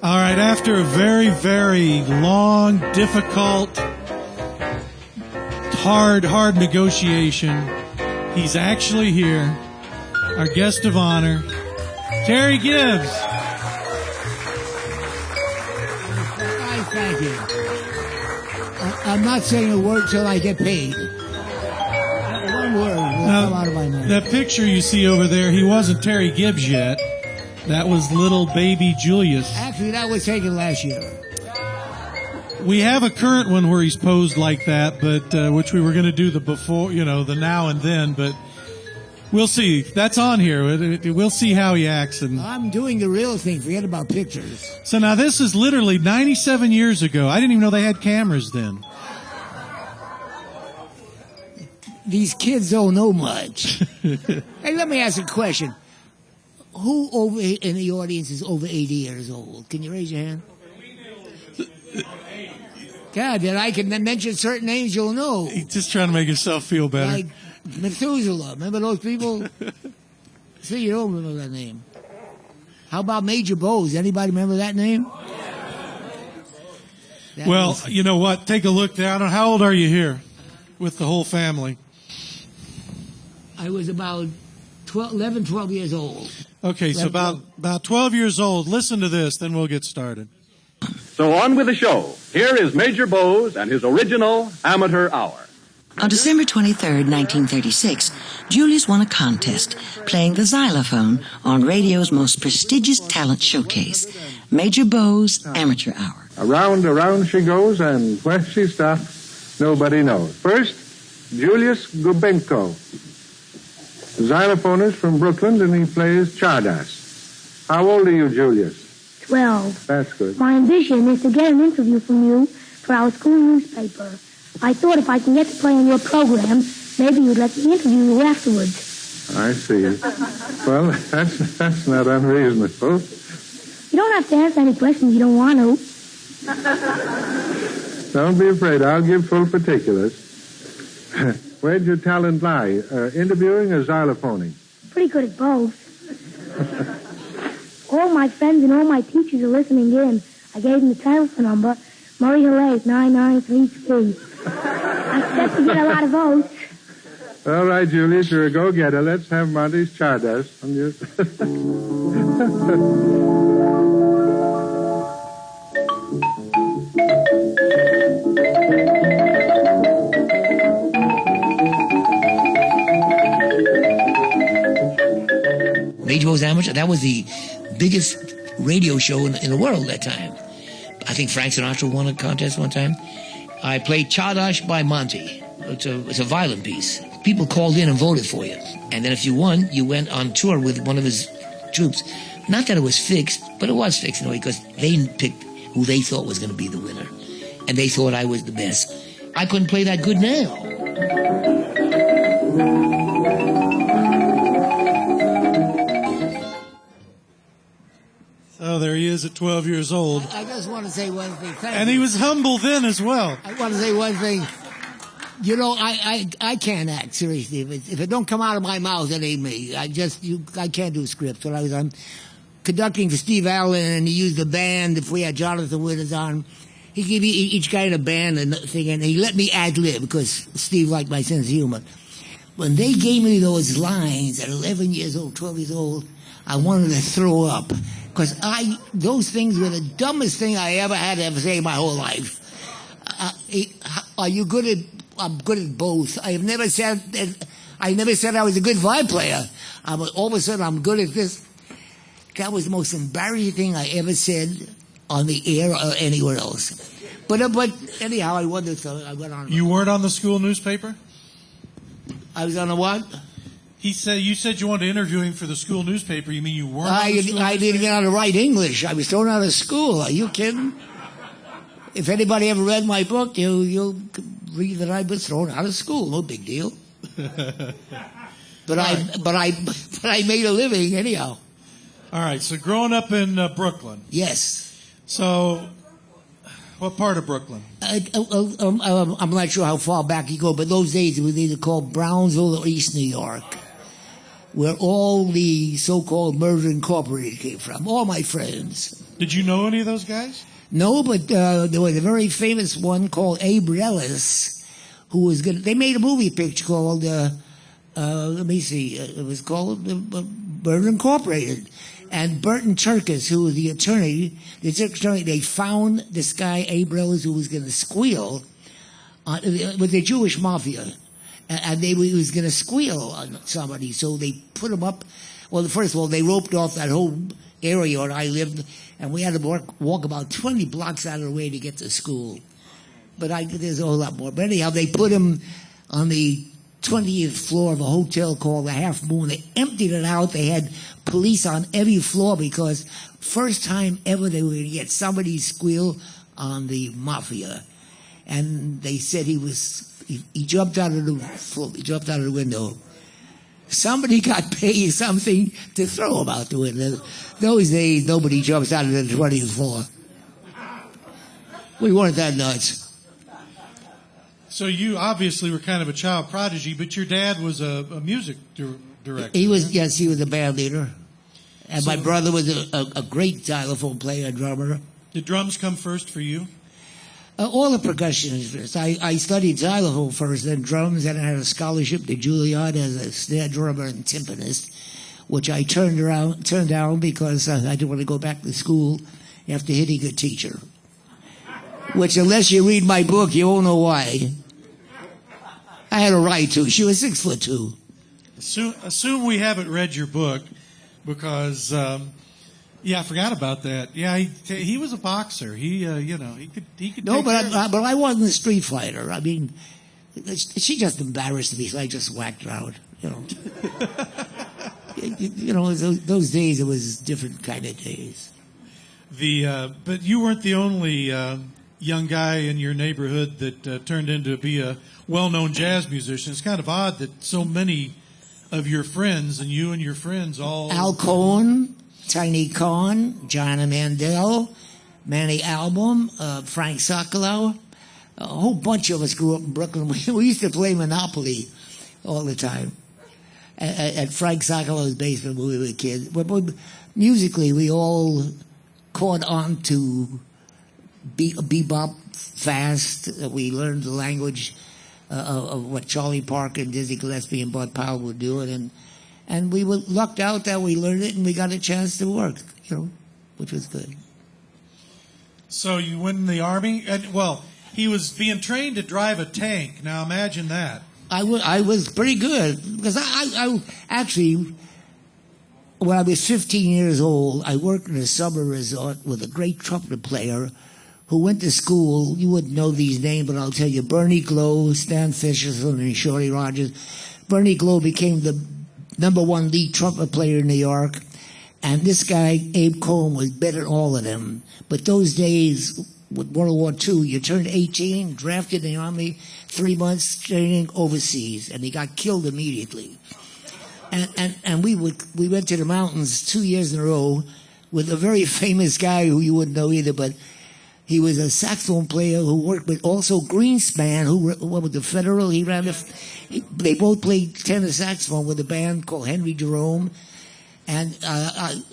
All right, after a very, very long, difficult, hard negotiation, he's actually here. Our guest of honor, Terry Gibbs. Thank you. I'm not saying a word till I get paid. One word will come out of my mouth. That picture you see over there, he wasn't Terry Gibbs yet. That was little baby Julius. Actually, that was taken last year. We have a current one where he's posed like that, but which we were going to do the before, the now and then, but we'll see. That's on here. We'll see how he acts. And I'm doing the real thing. Forget about pictures. so now this is literally 97 years ago. I didn't even know they had cameras then. These kids don't know much. Hey, let me ask a question. Who over in the audience is over 80 years old? Can you raise your hand? God, then I can mention certain names you'll know. He's just trying to make himself feel better. Like Methuselah. Remember those people? See, you don't remember that name. How about Major Bowes? Anybody remember that name? Well, you know what? Take a look down. How old are you here with the whole family? I was about 11, 12 years old. Okay, so about 12 years old. Listen to this, then we'll get started. So on with the show. Here is Major Bowes and his original Amateur Hour. On December 23rd, 1936, Julius won a contest playing the xylophone on radio's most prestigious talent showcase, Major Bowes' Amateur Hour. Around she goes, and where she stops, nobody knows. First, Julius Gubenko, xylophonist from Brooklyn, and he plays Chardas. How old are you, Julius? 12. That's good. My ambition is to get an interview from you for our school newspaper. I thought if I can get to play on your program, maybe you'd let me interview you afterwards. I see. Well, that's not unreasonable. You don't have to answer any questions you don't want to. Don't be afraid. I'll give full particulars. Where'd your talent lie? Interviewing or xylophoning? Pretty good at both. All my friends and all my teachers are listening in. I gave them the telephone number, Murray Hill 9933. I expect to get a lot of votes. All right, Julius, you're a go-getter. Let's have Monty's Chardas. Major Bowes Amateur, that was the biggest radio show in the world at that time. I think Frank Sinatra won a contest one time. I played Chardash by Monty. It's a violin piece. People called in and voted for you. And then if you won, you went on tour with one of his troops. Not that it was fixed, but it was fixed in a way, because they picked who they thought was going to be the winner. And they thought I was the best. I couldn't play that good now. Oh, there he is at 12 years old. I just want to say one thing. And he was humble then as well. I want to say one thing. You know, I can't act, seriously. If it don't come out of my mouth, it ain't me. I can't do scripts. When I was conducting for Steve Allen, and he used the band, if we had Jonathan Withers on, he gave each guy in a band and thing, and he let me ad-lib, because Steve liked my sense of humor. When they gave me those lines at 11 years old, 12 years old, I wanted to throw up. Because those things were the dumbest thing I ever had to ever say in my whole life. Are you good at? I'm good at both. I never said I was a good violin player. All of a sudden, I'm good at this. That was the most embarrassing thing I ever said on the air or anywhere else. But anyhow, I wondered, so I went on. You weren't on the school newspaper? I was on a what? You said you wanted to interview him for the school newspaper. You mean you weren't on the school I newspaper? didn't get how to write English. I was thrown out of school. Are you kidding? If anybody ever read my book, you'll read that I was thrown out of school. No big deal. But I made a living anyhow. All right. So growing up in Brooklyn. Yes. So, what part of Brooklyn? I'm not sure how far back you go, but those days it was either called Brownsville or East New York. where all the so-called Murder Incorporated came from, all my friends. Did you know any of those guys? No, but there was a very famous one called Abe Ellis, who was good. They made a movie picture called, let me see, it was called Murder Incorporated. And Burton Turkis, who was the attorney, they found this guy, Abe Ellis, who was going to squeal with the Jewish mafia. And he was going to squeal on somebody, so they put him up. Well, first of all, they roped off that whole area where I lived, and we had to walk about 20 blocks out of the way to get to school. But there's a whole lot more. But anyhow, they put him on the 20th floor of a hotel called the Half Moon. They emptied it out. They had police on every floor because first time ever they were going to get somebody squeal on the mafia. And they said he jumped out of the window. Somebody got paid something to throw him out the window. Those days, nobody jumps out of the 20th floor. We weren't that nuts. So you obviously were kind of a child prodigy, but your dad was a music director. He was, yes, he was a band leader. And my brother was a great xylophone player and drummer. Did drums come first for you? All the percussion is first. I studied xylophone first, then drums, and I had a scholarship to Juilliard as a snare drummer and timpanist, which I turned down because I didn't want to go back to school after hitting a teacher. Which, unless you read my book, you won't know why. I had a right to. She was 6'2". Assume we haven't read your book because, I forgot about that. Yeah, he was a boxer. He could. No, but I wasn't a street fighter. I mean, she just embarrassed me, so I just whacked her out. Those days it was different kind of days. But you weren't the only young guy in your neighborhood that turned into be a well-known jazz musician. It's kind of odd that so many of your friends and you and your friends all... Al Cohn, Tiny Khan, Johnny Mandel, Manny Album, Frank Socolow. A whole bunch of us grew up in Brooklyn. We used to play Monopoly all the time at Frank Socolow's basement when we were kids. But musically, we all caught on to bebop fast. We learned the language of what Charlie Parker and Dizzy Gillespie and Bud Powell were doing, and we were lucked out that we learned it and we got a chance to work, which was good. So you went in the Army? Well, he was being trained to drive a tank. Now imagine that. I was pretty good because I actually, when I was 15 years old, I worked in a summer resort with a great trumpet player who went to school. You wouldn't know these names, but I'll tell you. Bernie Glow, Stan Fisherson, and Shorty Rogers. Bernie Glow became the #1 lead trumpet player in New York. And this guy, Abe Cohn, was better than all of them. But those days, with World War II, you turned 18, drafted in the Army, 3 months training overseas, and he got killed immediately. And we went to the mountains 2 years in a row with a very famous guy who you wouldn't know either, but he was a saxophone player who worked with also Greenspan, who went with the Federal. They both played tenor saxophone with a band called Henry Jerome. And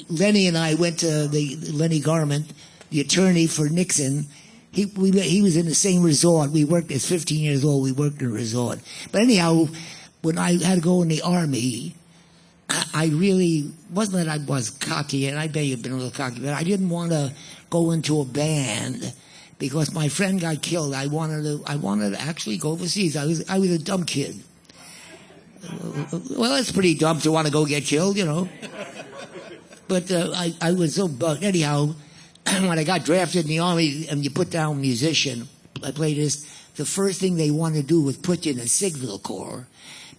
Lenny and I went to Lenny Garment, the attorney for Nixon. He was in the same resort. We worked at 15 years old. We worked in a resort. But anyhow, when I had to go in the Army, I really wasn't that I was cocky, and I may have been a little cocky, but I didn't want to go into a band because my friend got killed. I wanted to actually go overseas. I was a dumb kid. Well, it's pretty dumb to want to go get killed, But I was so bugged. Anyhow, when I got drafted in the Army and you put down musician, I played this, the first thing they wanted to do was put you in a signal corps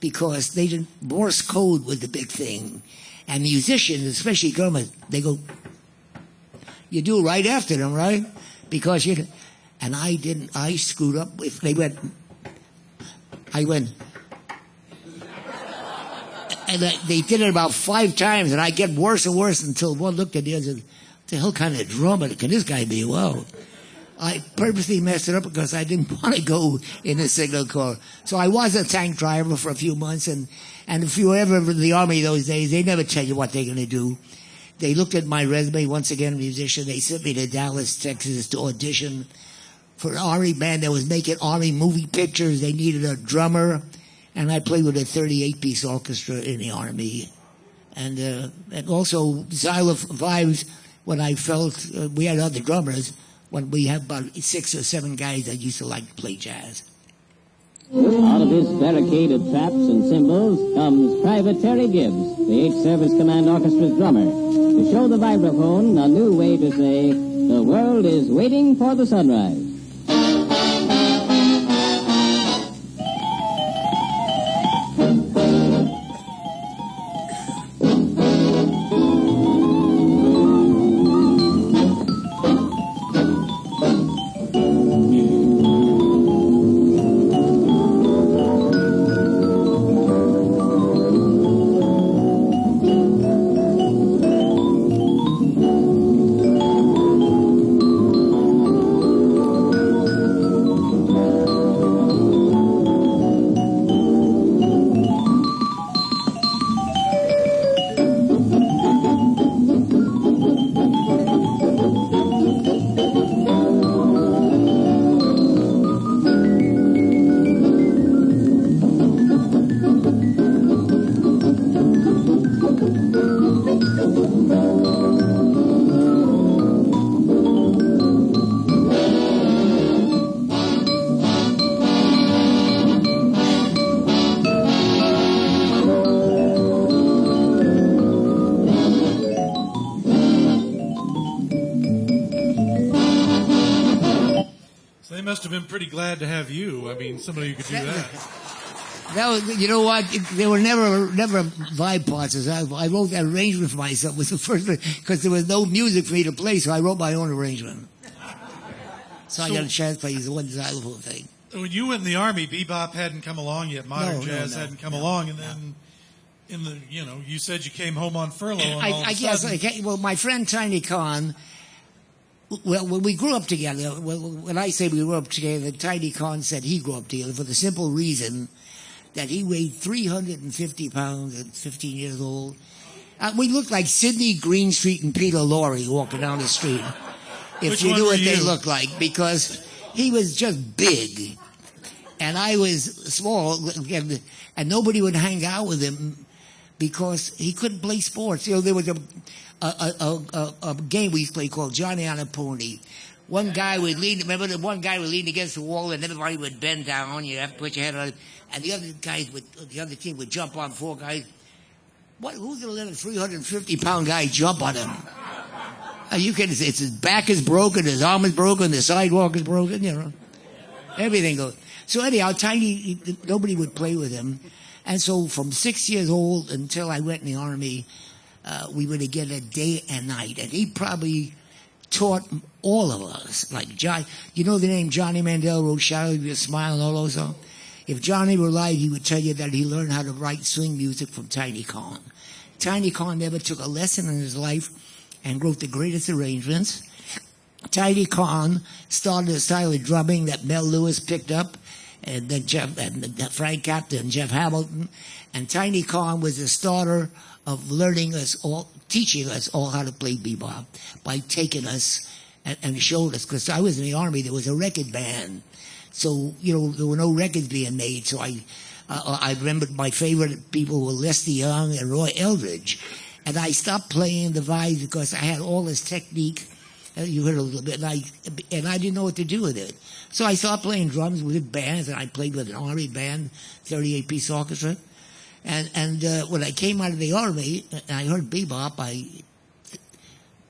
because Morse code was the big thing. And musicians, especially government, they go, you do right after them, right? Because and I didn't, I screwed up. If they went, I went, and they did it about 5 times, and I get worse and worse until one looked at the other and said, the hell kind of drummer can this guy be? Well, I purposely messed it up because I didn't want to go in the Signal Corps. So I was a tank driver for a few months, and if you were ever in the Army those days, they never tell you what they're going to do. They looked at my resume, once again, a musician. They sent me to Dallas, Texas to audition for an Army band that was making Army movie pictures. They needed a drummer, and I played with a 38-piece orchestra in the Army. And also xylophones, when I felt we had other drummers, when we had about 6 or 7 guys that used to like to play jazz. Out of his barricade of traps and cymbals comes Private Terry Gibbs, the 8th Service Command Orchestra's drummer, to show the vibraphone a new way to say, the world is waiting for the sunrise. Must have been pretty glad to have you. I mean, somebody who could do that. That was, you know what? There were never vibe parts. I wrote that arrangement for myself. It was the first because there was no music for me to play, so I wrote my own arrangement. So I got a chance to play the one xylophone thing. When you went in the Army, bebop hadn't come along yet. Modern jazz hadn't come along, and then in the you said you came home on furlough. And all of a sudden, well, my friend Tiny Khan. Well, when we grew up together, when I say we grew up together, Tiny Khan said he grew up together for the simple reason that he weighed 350 pounds at 15 years old. We looked like Sidney Greenstreet and Peter Lorre walking down the street. If you knew what they looked like, because he was just big, and I was small, and nobody would hang out with him because he couldn't play sports. There was a game we used to play called Johnny on a Pony. One guy would lean. Remember, the one guy would lean against the wall, and everybody would bend down. You have to put your head on it, and the other team would jump on 4 guys. Who's gonna let a 350-pound guy jump on him? It's his back is broken, his arm is broken, the sidewalk is broken. Everything goes. So anyhow, Tiny, nobody would play with him, and so from 6 years old until I went in the Army. We were together day and night, and he probably taught all of us. Like John, you know the name Johnny Mandel wrote "Shadow of Your Smile" and all those songs. If Johnny were alive, he would tell you that he learned how to write swing music from Tiny Khan. Tiny Khan never took a lesson in his life and wrote the greatest arrangements. Tiny Khan started a style of drumming that Mel Lewis picked up, and then Frank Capra and Jeff Hamilton. And Tiny Khan was the starter of teaching us all how to play bebop by taking us and showing us. Because I was in the Army, there was a record band, so there were no records being made. So I remember my favorite people were Lester Young and Roy Eldridge, and I stopped playing the vibes because I had all this technique. You heard a little bit, and I didn't know what to do with it. So I started playing drums with bands, and I played with an Army band, 38-piece orchestra. And when I came out of the Army, and I heard bebop,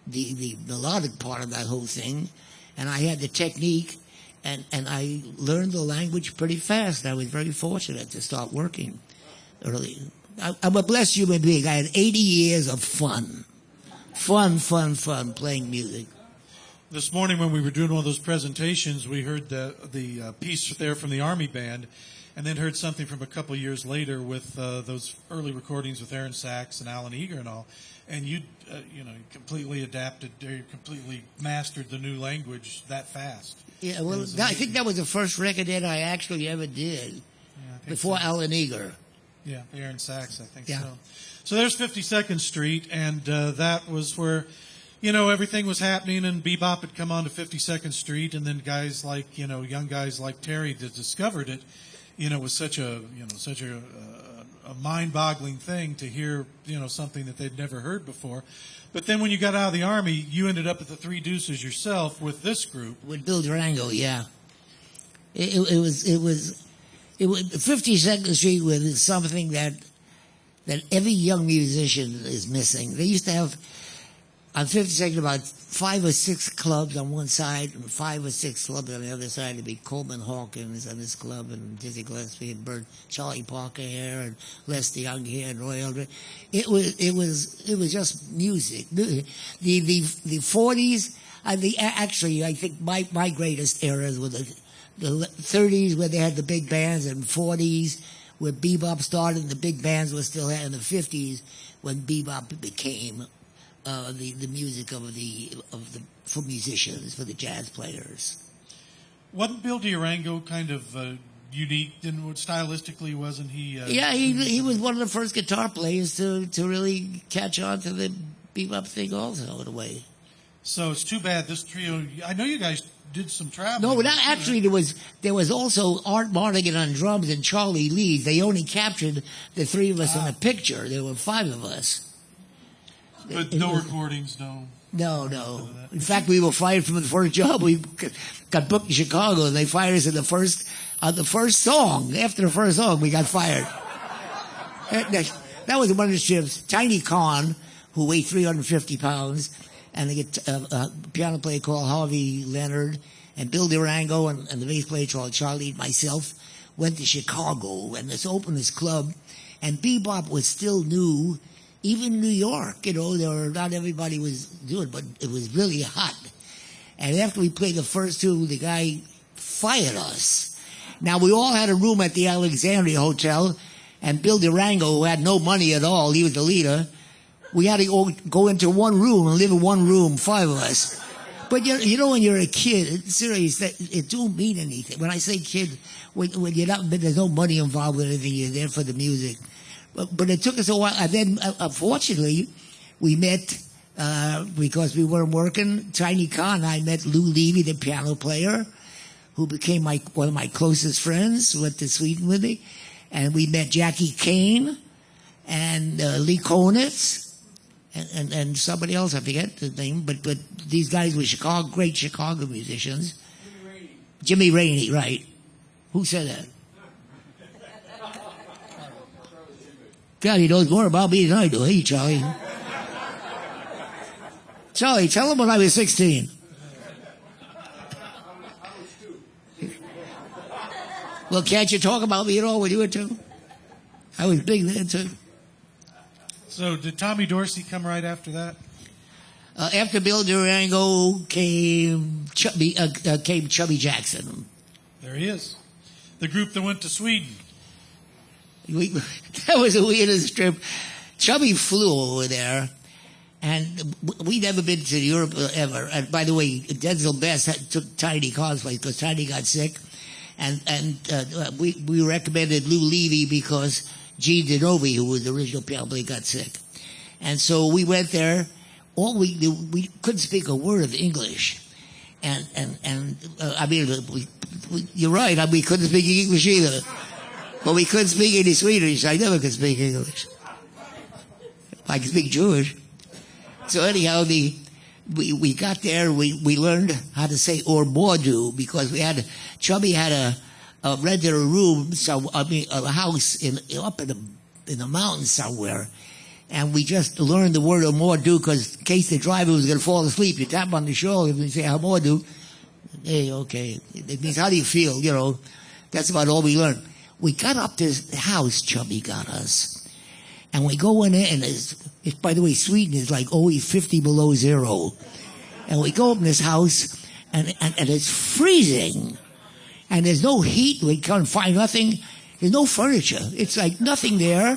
the melodic part of that whole thing, and I had the technique, and I learned the language pretty fast. I was very fortunate to start working early. I'm a blessed human being. I had 80 years of fun playing music. This morning when we were doing one of those presentations, we heard the piece there from the Army band, and then heard something from a couple of years later with those early recordings with Aaron Sachs and Alan Eager and all. and you completely adapted or completely mastered the new language that fast. Yeah, well, I think that was the first record that I actually ever did before Alan Eager. Yeah, Aaron Sachs, I think Yeah. so. So there's 52nd Street, and that was where, everything was happening, and bebop had come onto 52nd Street, and then guys like, young guys like Terry that discovered it, was such a mind-boggling thing to hear, something that they'd never heard before. But then when you got out of the Army, you ended up at the Three Deuces yourself with this group. With Bill Durango, yeah. It was 52nd Street was something that every young musician is missing. They used to have on 52nd about 5 or 6 clubs on one side and 5 or 6 clubs on the other side. It'd be Coleman Hawkins on this club and Dizzy Gillespie and Charlie Parker here and Les DeYoung here and Royal Roost. It was just music. The 40s, actually I think my greatest eras were the 30s where they had the big bands, and 40s where bebop started and the big bands were still there, and the 50s when bebop became the music for musicians, for the jazz players. Wasn't Bill Durango kind of unique? Stylistically, wasn't he? Yeah, he was one of the first guitar players to really catch on to the bebop thing also, in a way. So it's too bad this trio. I know you guys did some traveling. No, actually there was also Art Mardigan on drums and Charlie Lee. They only captured the 3 of us in a picture. There were 5 of us. But no recordings, no. No. In fact, we were fired from the first job. We got booked in Chicago, and they fired us on the first song. After the first song, we got fired. That was one of the trips. Tiny Khan, who weighed 350 pounds, and a piano player called Harvey Leonard, and Bill Durango, and the bass player called Charlie, and myself, went to Chicago, and this opened this club, and bebop was still new. Even New York, not everybody was doing it, but it was really hot. And after we played the first 2, the guy fired us. Now, we all had a room at the Alexandria Hotel, and Bill Durango, who had no money at all, he was the leader, we had to go into one room and live in one room, 5 of us. But, when you're a kid, it's serious, it don't mean anything. When I say kid, when you're not, there's no money involved with anything, you're there for the music. But it took us a while. And then, unfortunately, we met, because we weren't working, Tiny Khan and I met Lou Levy, the piano player, who became one of my closest friends, went to Sweden with me. And we met Jackie Kane and Lee Konitz and somebody else, I forget the name. But these guys were great Chicago musicians. Jimmy Rainey, right. Who said that? God, he knows more about me than I do. Hey, Charlie. Charlie, tell him when I was 16. Well, can't you talk about me at all when you were 2? I was big then, too. So did Tommy Dorsey come right after that? After Bill Durango came Chubby Jackson. There he is. The group that went to Sweden. That was the weirdest trip. Chubby flew over there, and we'd never been to Europe ever. And by the way, Denzel Best took Tiny Khan's place because Tiny got sick, and we recommended Lou Levy because Gene Denovi, who was the original piano player, got sick, and so we went there. All we couldn't speak a word of English, and I mean, you're right. We couldn't speak English either. But we couldn't speak any Swedish. I never could speak English. I could speak Jewish. So anyhow, we got there. We learned how to say "orbodu" because Chubby had rented a room, a house up in the mountains somewhere, and we just learned the word "orbodu" because in case the driver was going to fall asleep, you tap on the shoulder and you say "orbodu." Hey, okay. It means how do you feel? That's about all we learned. We got up this house Chubby got us. And we go in there, and by the way, Sweden is like always 50 below zero. And we go up in this house, and it's freezing. And there's no heat. We can't find nothing. There's no furniture. It's like nothing there.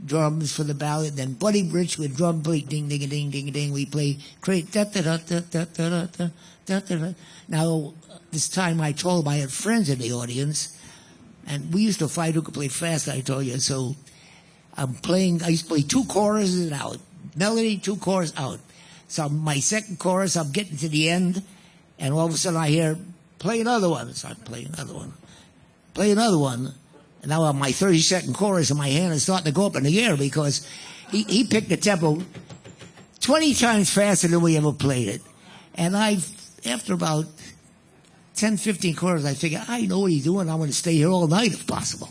drums for the ballad. Then Buddy Rich with drum plate, ding, ding, ding, ding, ding. We play great. Da, da, da, da, da, da, da, da, da. Now, this time I told him I had friends in the audience, and we used to fight who could play fast, I told you. So I used to play 2 choruses and out. Melody, 2 choruses out. So my second chorus, I'm getting to the end, and all of a sudden I hear, play another one. So I play another one. Play another one. And now on my 32nd chorus, and my hand is starting to go up in the air because he picked the tempo 20 times faster than we ever played it. And after about 10, 15 choruses, I figured, I know what he's doing. I'm going to stay here all night if possible.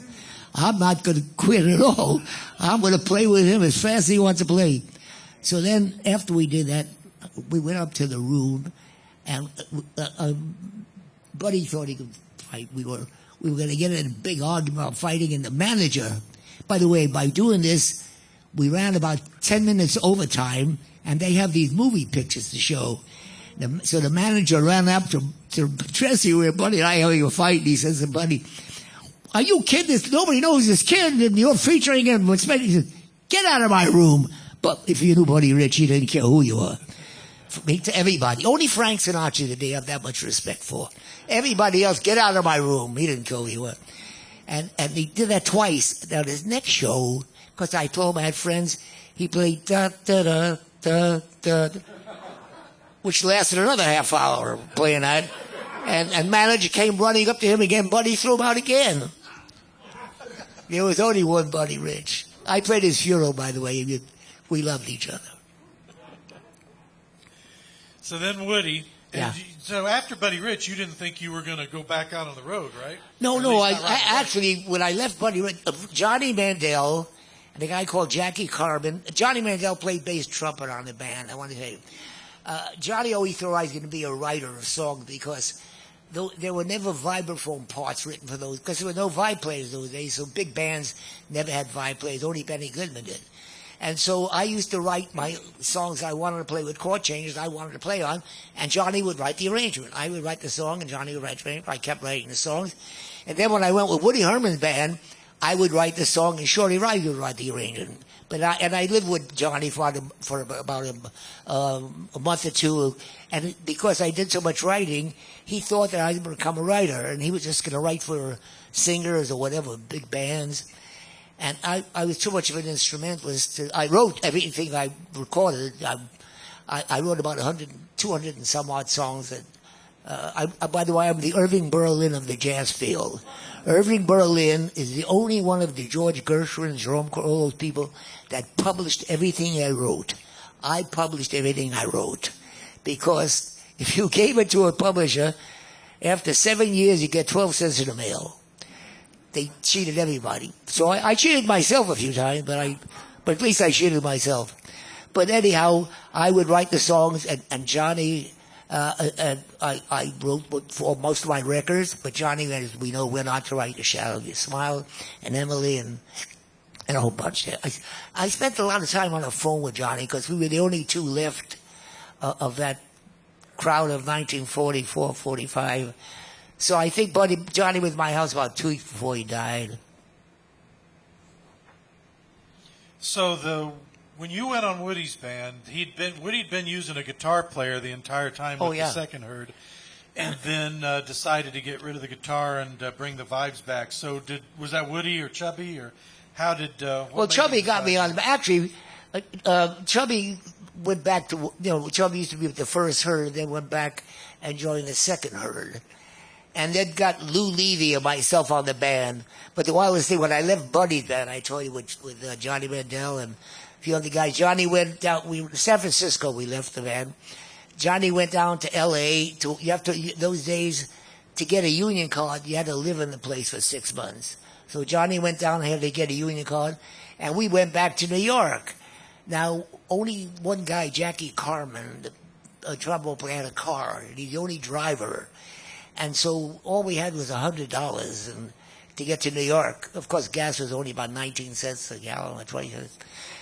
I'm not going to quit at all. I'm going to play with him as fast as he wants to play. So then, after we did that, we went up to the room, and Buddy thought he could fight. We were going to get in a big argument about fighting, and the manager, by the way, by doing this, we ran about 10 minutes overtime, and they have these movie pictures to show. So the manager ran up to Tracy, where Buddy and I having a fight, and he says to Buddy, are you kidding? Nobody knows this kid, and you're featuring him. He said, get out of my room. But if you knew Buddy Rich, he didn't care who you were. To everybody. Only Frank Sinatra did they have that much respect for. Everybody else, get out of my room. He didn't care who you were. And he did that twice. Now, his next show, because I told him I had friends, he played da-da-da-da-da, which lasted another half hour playing that. And manager came running up to him again. Buddy threw him out again. There was only one Buddy Rich. I played his funeral, by the way. We loved each other. So then Woody. Yeah. So after Buddy Rich, you didn't think you were going to go back out on the road, right? No. I actually, when I left Buddy Rich, Johnny Mandel and a guy called Jackie Carbon. Johnny Mandel played bass trumpet on the band. I want to tell you. Johnny always thought I was going to be a writer of songs because there were never vibraphone parts written for those, because there were no vibe players those days, so big bands never had vibe players. Only Benny Goodman did. And so I used to write my songs I wanted to play with chord changes I wanted to play on, and Johnny would write the arrangement. I would write the song, and Johnny would write the arrangement. I kept writing the songs. And then when I went with Woody Herman's band, I would write the song, and Shorty Rice would write the arrangement. I lived with Johnny for about a month or two, and because I did so much writing, he thought that I was going to become a writer, and he was just going to write for singers or whatever, big bands. And I was too much of an instrumentalist. I wrote everything I recorded. I wrote about 200 and some odd songs. By the way, I'm the Irving Berlin of the jazz field. Irving Berlin is the only one of the George Gershwin, Jerome, all those people that published everything I wrote. I published everything I wrote. Because if you gave it to a publisher, after 7 years, you get 12 cents in the mail. They cheated everybody. So I cheated myself a few times, but at least I cheated myself. But anyhow, I would write the songs, and Johnny, I wrote for most of my records, but Johnny, as we know, went on to write The Shadow of Your Smile, and Emily, and a whole bunch. I spent a lot of time on the phone with Johnny, because we were the only two left of that crowd of 1944, 45. So I think Johnny was in my house about 2 weeks before he died. So when you went on Woody's band, Woody'd been using a guitar player the entire time with the second herd, and then decided to get rid of the guitar and bring the vibes back. So was that Woody or Chubby, or how did? Well, Chubby got me on. Actually, Chubby went back to Chubby used to be with the first herd, then went back and joined the second herd. And then got Lou Levy and myself on the band. But the wildest thing, when I left Buddy's band, I told you, with Johnny Mandel and a few other guys, Johnny went down, San Francisco, we left the band. Johnny went down to L.A. Those days, to get a union card, you had to live in the place for 6 months. So Johnny went down and had to get a union card, and we went back to New York. Now, only one guy, Jackie Carman, a trombone player, had a car, and he's the only driver. And so all we had was $100 to get to New York. Of course, gas was only about 19 cents a gallon or 20 cents.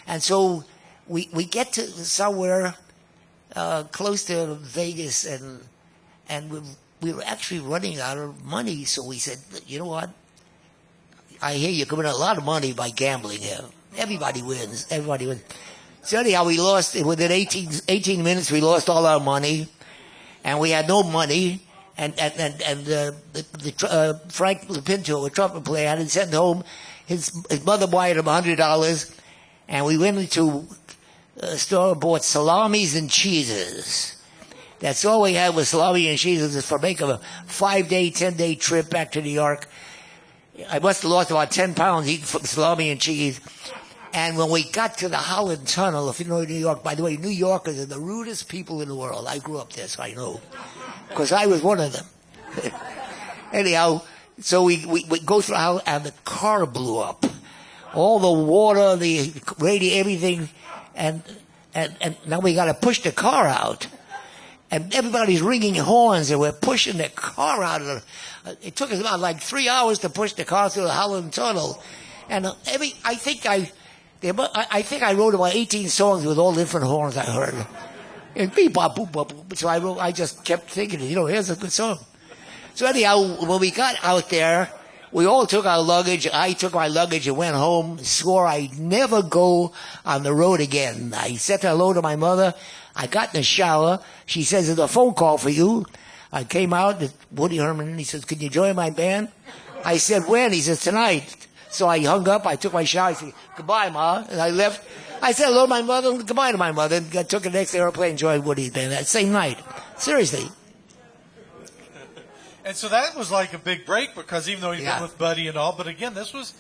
And so we get to somewhere close to Vegas, and we were actually running out of money. So we said, you know what? I hear you're coming a lot of money by gambling here. Everybody wins. Everybody wins. So anyhow, we lost, within 18 minutes, we lost all our money. And we had no money. And Frank Pinto, a trumpet player, had to send home. His mother wired him $100. And we went into a store and bought salamis and cheeses. That's all we had was salami and cheeses for making a 5-day, 10-day trip back to New York. I must have lost about 10 pounds eating salami and cheese. And when we got to the Holland Tunnel, if you know New York, by the way, New Yorkers are the rudest people in the world. I grew up there, so I know. Because I was one of them. Anyhow, so we go through Holland, and the car blew up. All the water, the radio, everything. And now we got to push the car out. And everybody's ringing horns, and we're pushing the car out of it took us about like 3 hours to push the car through the Holland Tunnel. And I think I wrote about 18 songs with all different horns I heard. And beep, bop, boop, bop, boop. So I just kept thinking, here's a good song. So anyhow, when we got out there, we all took our luggage. I took my luggage and went home, swore I'd never go on the road again. I said hello to my mother. I got in the shower. She says, there's a phone call for you. I came out to Woody Herman, and he says, can you join my band? I said, when? He says, tonight. So I hung up. I took my shower. I said, goodbye, Ma. And I left. I said hello to my mother, and goodbye to my mother. And I took the next airplane and joined Woody's band that same night. Seriously. And so that was like a big break because even though you've been with Buddy and all, but again, this was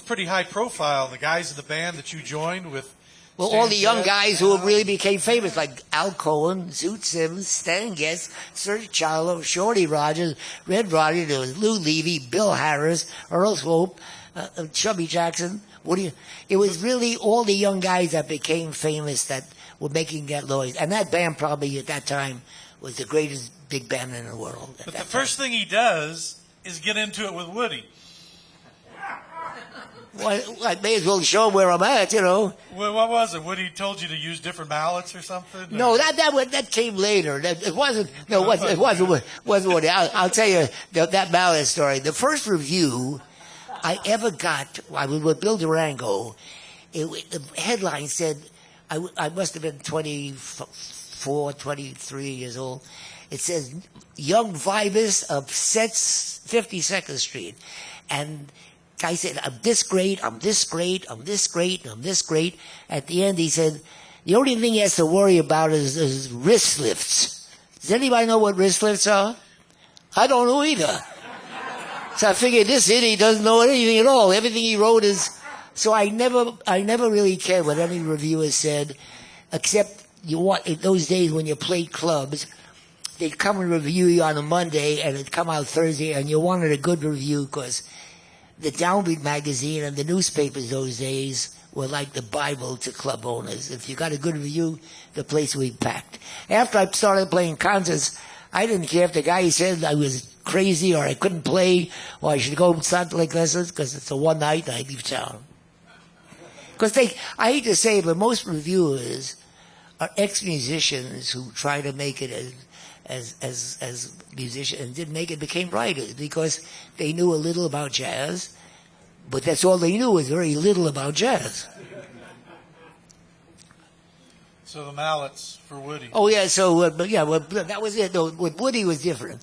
pretty high profile. The guys in the band that you joined with. Well, all the young guys who really became famous, like Al Cohen, Zoot Sims, Stan Getz, Serge Charlo, Shorty Rogers, Red Roddy, there was Lou Levy, Bill Harris, Earl Swope, Chubby Jackson, Woody. It was really all the young guys that became famous that were making that noise. And that band probably at that time was the greatest big band in the world. But the first thing he does is get into it with Woody. Well, I may as well show him where I'm at, Well, what was it? Woody told you to use different mallets or something? No, that came later. It wasn't Woody. I'll tell you that mallet story. The first review I ever got, I was with Bill Durango. The headline said, I must have been 24, 23 years old. It says, Young Vibus upsets 52nd Street. And guy said, I'm this great, I'm this great, I'm this great, I'm this great. At the end, he said, the only thing he has to worry about is wrist lifts. Does anybody know what wrist lifts are? I don't know either. So I figured this idiot doesn't know anything at all. Everything he wrote is... So I never really cared what any reviewer said, except in those days when you played clubs, they'd come and review you on a Monday, and it'd come out Thursday, and you wanted a good review because the Downbeat magazine and the newspapers those days were like the Bible to club owners. If you got a good review, the place would be packed. After I started playing concerts, I didn't care if the guy said I was crazy or I couldn't play or I should go and start to like lessons because it's a one night and I leave town. Because I hate to say it, but most reviewers are ex-musicians who try to make it as musicians and didn't make it, became writers because they knew a little about jazz, but that's all they knew was very little about jazz. So the mallets for Woody. Oh yeah, so that was it. No, with Woody was different.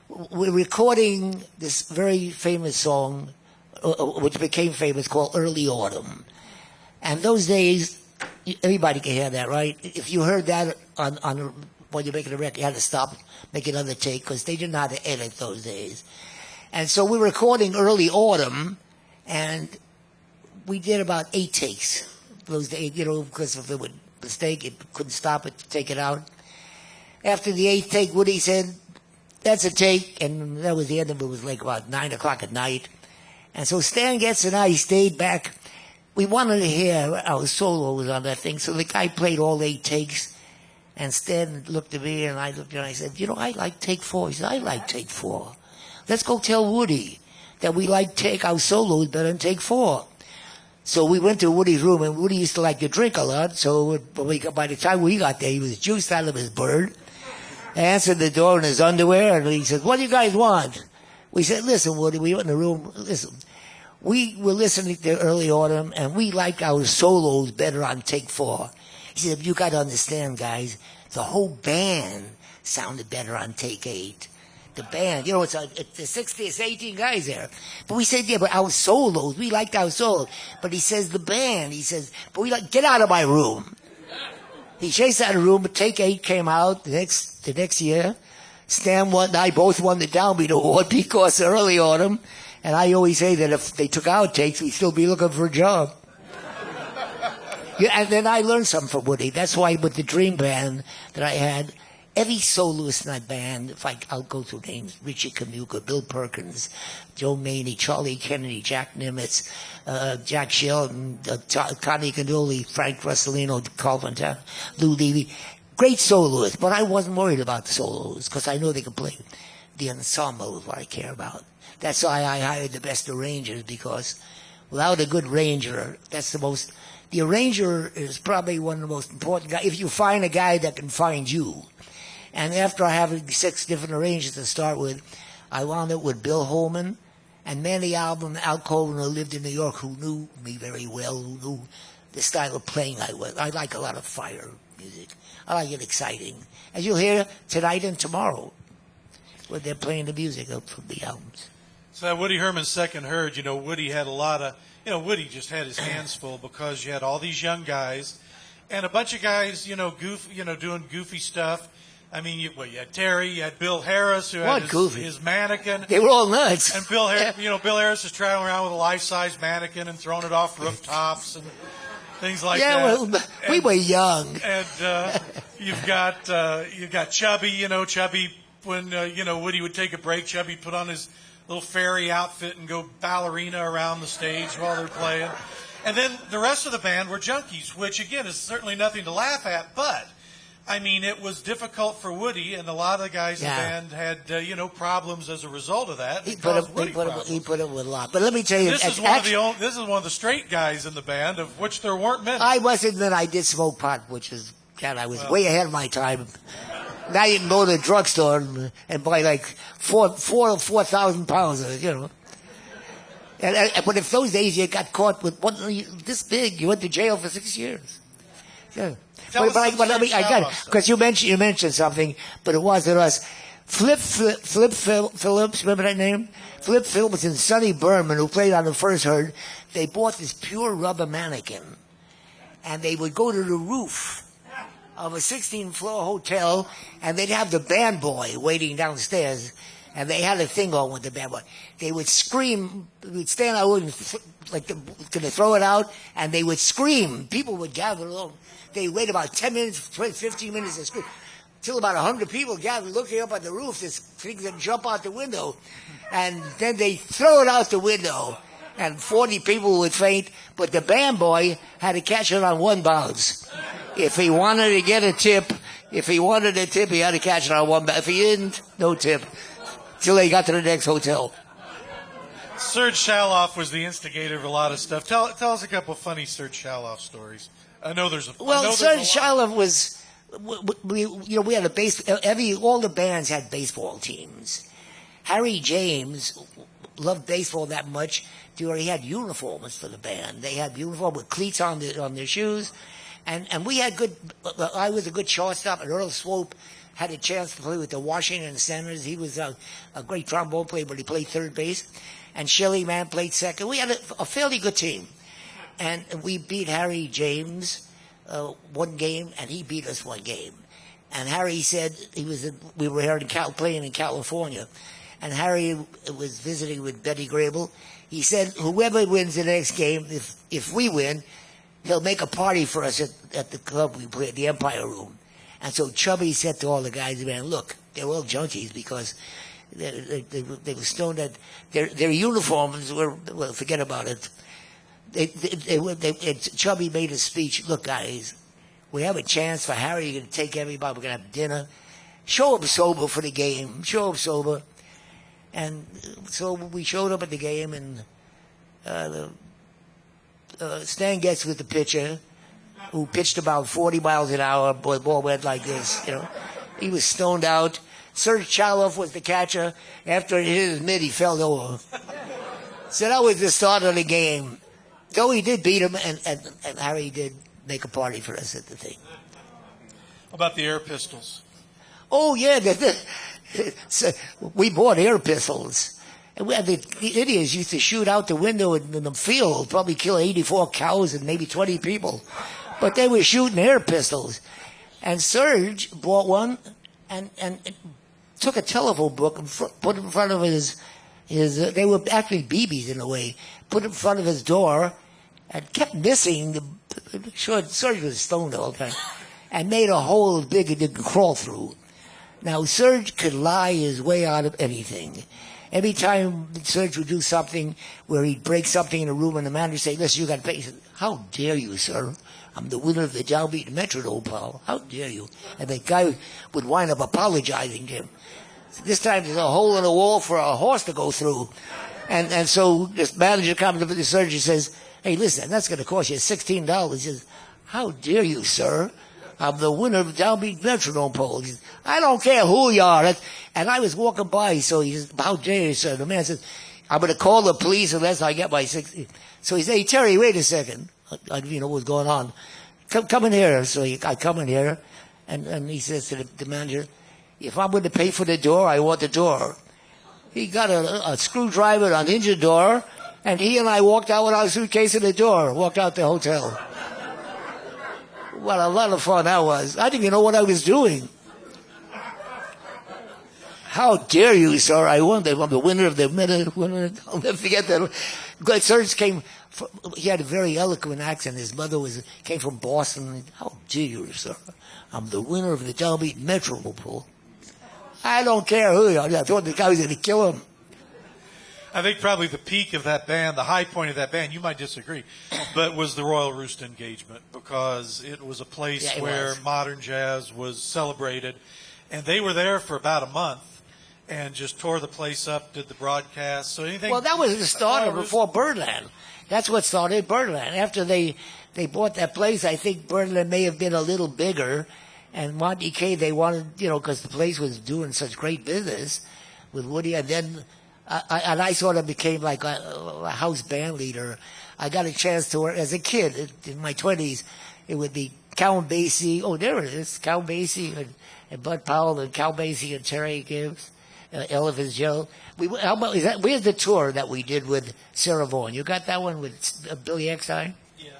We're recording this very famous song, which became famous, called "Early Autumn," and those days, everybody can hear that, right? If you heard that on when you're making a record, you had to stop, make another take, because they didn't know how to edit those days. And so we're recording Early Autumn, and we did about 8 takes those days, because if it would mistake, it couldn't stop it to take it out. After the 8th take, Woody said, that's a take, and that was the end of it. It was like about 9 o'clock at night. And so Stan Getz and I stayed back. We wanted to hear our solos on that thing, so the guy played all 8 takes. And Stan looked at me, and I looked at him, and I said, I like take 4. He said, I like take 4. Let's go tell Woody that we like take our solos better than take 4. So we went to Woody's room, and Woody used to like to drink a lot, so by the time we got there, he was juiced out of his bird. I answered the door in his underwear, and he said, what do you guys want? We said, listen, Woody, we were in the room, listen, we were listening to Early Autumn, and we liked our solos better on take 4. He said, you got to understand, guys, the whole band sounded better on take 8. The band, you know, it's the 60, it's 18 guys there. But we said, yeah, but our solos, we liked our solos. But he says, the band, he says, but we like, get out of my room. He chased out of the room, but take 8 came out the next year. Stan and I both won the Downbeat Award because of Early Autumn. And I always say that if they took our takes, we'd still be looking for a job. Yeah, and then I learned something from Woody. That's why with the Dream Band that I had, every soloist in that band, I'll go through names, Richie Kamuka, Bill Perkins, Joe Maney, Charlie Kennedy, Jack Nimitz, Jack Sheldon, Connie Candoli, Frank Russolino, Carpenter, Lou Levy. Great soloists, but I wasn't worried about the solos because I know they could play. The ensemble is what I care about. That's why I hired the best arrangers, because without a good arranger, the arranger is probably one of the most important guys. If you find a guy that can find you. And after having 6 different arrangers to start with, I wound up with Bill Holman and Manny Alban, Al Coven, who lived in New York, who knew me very well, who knew the style of playing I was. I like a lot of fire music. I like it exciting. As you'll hear tonight and tomorrow, when they're playing the music from the albums. So that Woody Herman second heard, Woody had a lot of, Woody just had his hands full because you had all these young guys and a bunch of guys, doing goofy stuff. I mean, you had Terry, you had Bill Harris, who had his mannequin. They were all nuts. And Bill Harris is traveling around with a life-size mannequin and throwing it off rooftops and things like that. Yeah, well, we were young. And you've got Chubby, Chubby, when, Woody would take a break, Chubby put on his little fairy outfit and go ballerina around the stage while they're playing. And then the rest of the band were junkies, which, again, is certainly nothing to laugh at, but I mean, it was difficult for Woody, and a lot of the guys in the band had, problems as a result of that. He put up with a lot. But let me tell you, this is one of the straight guys in the band, of which there weren't many. I must admit, I did smoke pot, which is, I was way ahead of my time. Now you can go to the drugstore and buy like 4,000 pounds of it, But if those days you got caught with one this big, you went to jail for 6 years. Yeah. But I mean, I got it, because you mentioned something, but it wasn't us. Flip Phillips, remember that name? Flip Phillips and Sonny Berman, who played on the first herd, they bought this pure rubber mannequin, and they would go to the roof of a 16-floor hotel, and they'd have the band boy waiting downstairs, and they had a thing on with the band boy. They would scream, we'd stand out and gonna throw it out, and they would scream. People would gather along. They wait about 10 minutes, 15 minutes to scream, until about 100 people gathered looking up at the roof. This thing that jump out the window, and then they throw it out the window, and 40 people would faint. But the band boy had to catch it on one bounce. If he wanted to get a tip, he had to catch it on one bounce. If he didn't, no tip, till they got to the next hotel. Serge Shaloff was the instigator of a lot of stuff. Tell us a couple of funny Serge Shaloff stories. I know there's a. Well, Serge Shaloff was. We had all the bands had baseball teams. Harry James loved baseball that much. He had uniforms for the band. They had uniform with cleats on their shoes, and we had good. I was a good shortstop, and Earl Swope had a chance to play with the Washington Senators. He was a great trombone player, but he played third base. And Shelly Mann played second. We had a fairly good team. And we beat Harry James one game, and he beat us one game. And Harry said we were here playing in California, and Harry was visiting with Betty Grable. He said, whoever wins the next game, if we win, he'll make a party for us at the club we play at the Empire Room. And so Chubby said to all the guys, man, look, they're all junkies because they were stoned at their uniforms were, well, forget about it. Chubby made a speech. Look, guys, we have a chance for Harry. You're going to take everybody. We're going to have dinner. Show up sober for the game. Show up sober. And so we showed up at the game, and Stan Getz was the pitcher, who pitched about 40 miles an hour. Boy, the ball went like this, He was stoned out. Serge Shaloff was the catcher. After it hit his mitt, he fell over. So that was the start of the game. Though he did beat him, and Harry did make a party for us at the thing. How about the air pistols? Oh, yeah. So we bought air pistols. And the idiots used to shoot out the window in the field, probably kill 84 cows and maybe 20 people. But they were shooting air pistols. And Serge bought one and took a telephone book and put it in front of his they were actually BBs in a way, put it in front of his door and kept missing. Serge was stoned all the time and made a hole as big as he could crawl through. Now, Serge could lie his way out of anything. Every time Serge would do something where he'd break something in a room and the manager would say, listen, you got to pay. He said, how dare you, sir? I'm the winner of the Downbeat Metronome, pal. How dare you? And the guy would wind up apologizing to him. This time there's a hole in the wall for a horse to go through. And so this manager comes to the Serge and says, hey, listen, that's going to cost you $16. He says, how dare you, sir? I'm the winner of the Downbeat Metronome poll. He says, I don't care who you are. And I was walking by, so he says, how dare you, sir? The man says, I'm going to call the police unless I get my 16. So he said, hey, Terry, wait a second. I didn't know what was going on. Come in here. So I come in here, and he says to the manager, if I'm going to pay for the door, I want the door. He got a screwdriver to unhinge the door, and he and I walked out with our suitcase in the door, walked out the hotel. What a lot of fun that was. I didn't even know what I was doing. How dare you, sir? I'm the winner of the minute. I'll never forget that. Serge came. He had a very eloquent accent. His mother came from Boston. How dare you, sir? I'm the winner of the Downbeat Metronome poll. I don't care who you are. I thought the guy was going to kill him. I think probably the peak of that band, the high point of that band, you might disagree, but was the Royal Roost engagement, because it was a place where modern jazz was celebrated. And they were there for about a month and just tore the place up, did the broadcast. So anything. Well, that was the starter before Birdland. That's what started Birdland. After they bought that place, I think Birdland may have been a little bigger. And Monte K, they wanted, because the place was doing such great business with Woody. And then I sort of became like a house band leader. I got a chance to work as a kid in my 20s. It would be Count Basie. Oh, there it is. Count Basie and Bud Powell and Count Basie and Terry Gibbs, Elephant Joe. Where's the tour that we did with Sarah Vaughan? You got that one with Billy Eckstein? Yeah,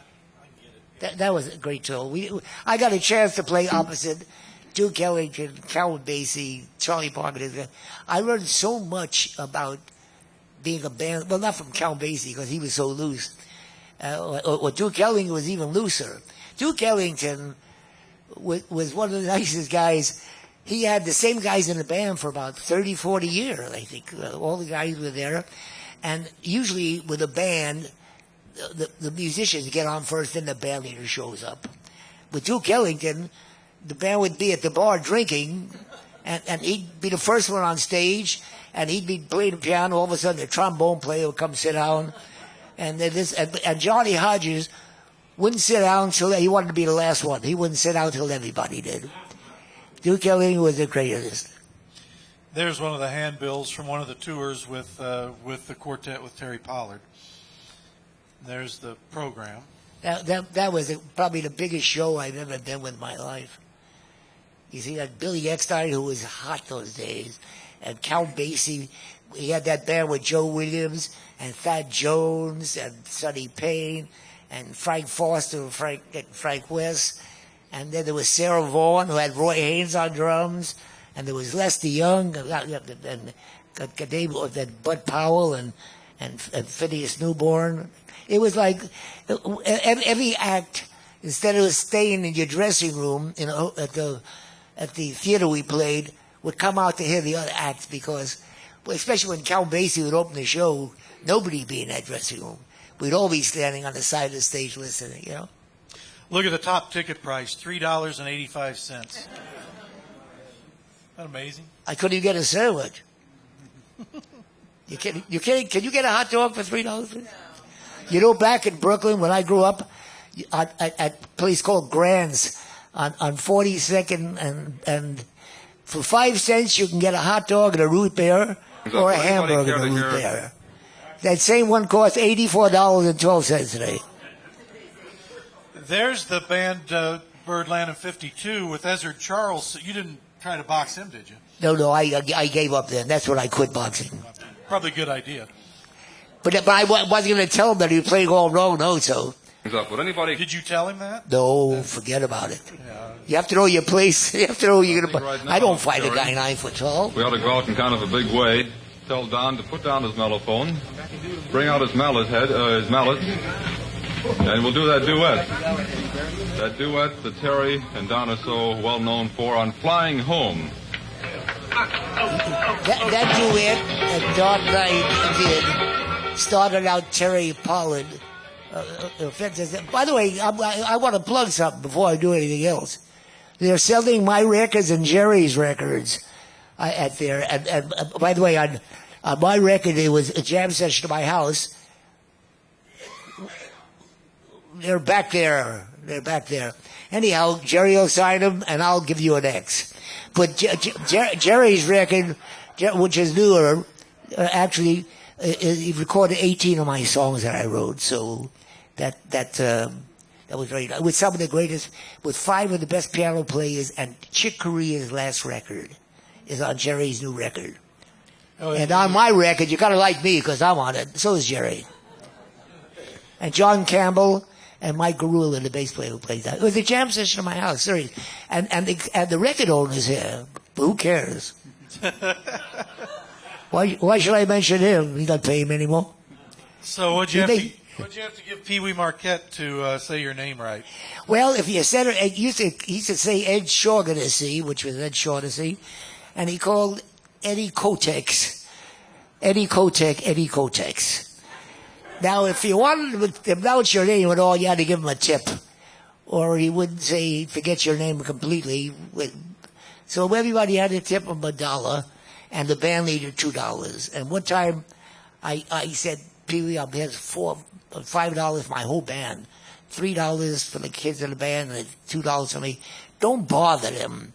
I get it. That was a great tour. I got a chance to play opposite Duke Ellington, Count Basie, Charlie Parker. I learned so much about being a band. Well, not from Count Basie because he was so loose. Or Duke Ellington was even looser. Duke Ellington was one of the nicest guys. He had the same guys in the band for about 30, 40 years, I think. All the guys were there. And usually with a band, the musicians get on first, then the band leader shows up. With Duke Ellington, the band would be at the bar drinking, and he'd be the first one on stage, and he'd be playing the piano. All of a sudden, the trombone player would come sit down. And Johnny Hodges wouldn't sit down until he wanted to be the last one. He wouldn't sit down until everybody did. Duke Ellington was the greatest. There's one of the handbills from one of the tours with the quartet with Terry Pollard. There's the program. That was probably the biggest show I've ever been with in my life. You see that Billy Eckstein, who was hot those days, and Count Basie. He had that band with Joe Williams and Thad Jones and Sonny Payne and Frank Foster and Frank West. And then there was Sarah Vaughan, who had Roy Haynes on drums. And there was Lester Young, and Bud Powell and Phineas Newborn. It was like every act, instead of staying in your dressing room, at the theater we played, would come out to hear the other acts because, especially when Count Basie would open the show, nobody would be in that dressing room. We'd all be standing on the side of the stage listening, Look at the top ticket price, $3.85. Isn't that amazing? I couldn't even get a sandwich. You kidding? Can you get a hot dog for $3? Back in Brooklyn when I grew up, at a place called Grand's on 42nd and for 5 cents you can get a hot dog and a root beer or a hamburger and a root beer. That same one cost $84.12 today. There's the band Birdland in '52 with Ezra Charles. You didn't try to box him, did you? No, I gave up then. That's when I quit boxing. Probably a good idea. But I wasn't going to tell him that he was playing all wrong notes, so. Did you tell him that? No, forget about it. You have to know your place. You have to know who you're going to. Right now, I don't fight a Jerry, guy 9 foot tall. We ought to go out in kind of a big way. Tell Don to put down his mellophone, bring out his mallet, and we'll do that duet. That duet that Terry and Don are so well known for on Flying Home. That duet that Don and I did started out Terry Pollard. By the way, I want to plug something before I do anything else. They're selling my records and Jerry's records at there. And by the way, on my record, it was a jam session at my house. They're back there. Anyhow, Jerry will sign them, and I'll give you an X. But Jerry's record, which is newer, actually, he recorded 18 of my songs that I wrote. So that was very nice. With some of the greatest, with 5 of the best piano players, and Chick Corea's last record is on Jerry's new record. And on my record, you gotta like me because I'm on it. So is Jerry. And John Campbell and Mike Garula, the bass player who played that. It was a jam session in my house, serious. And the record owner's here. But who cares? Why should I mention him? He's not paying me anymore. So what'd you have to give Pee Wee Marquette to say your name right? Well, if you said it, he used to say Ed Shaughnessy, which was Ed Shaughnessy, and he called Eddie Kotex. Eddie Kotex. Now, if you wanted to announce your name at all, you had to give him a tip. Or he wouldn't say, forget your name completely. So everybody had to tip him $1, and the band leader $2. And one time, I said, Pee Wee, I'm here's $5 for my whole band. $3 for the kids in the band, and $2 for me. Don't bother them.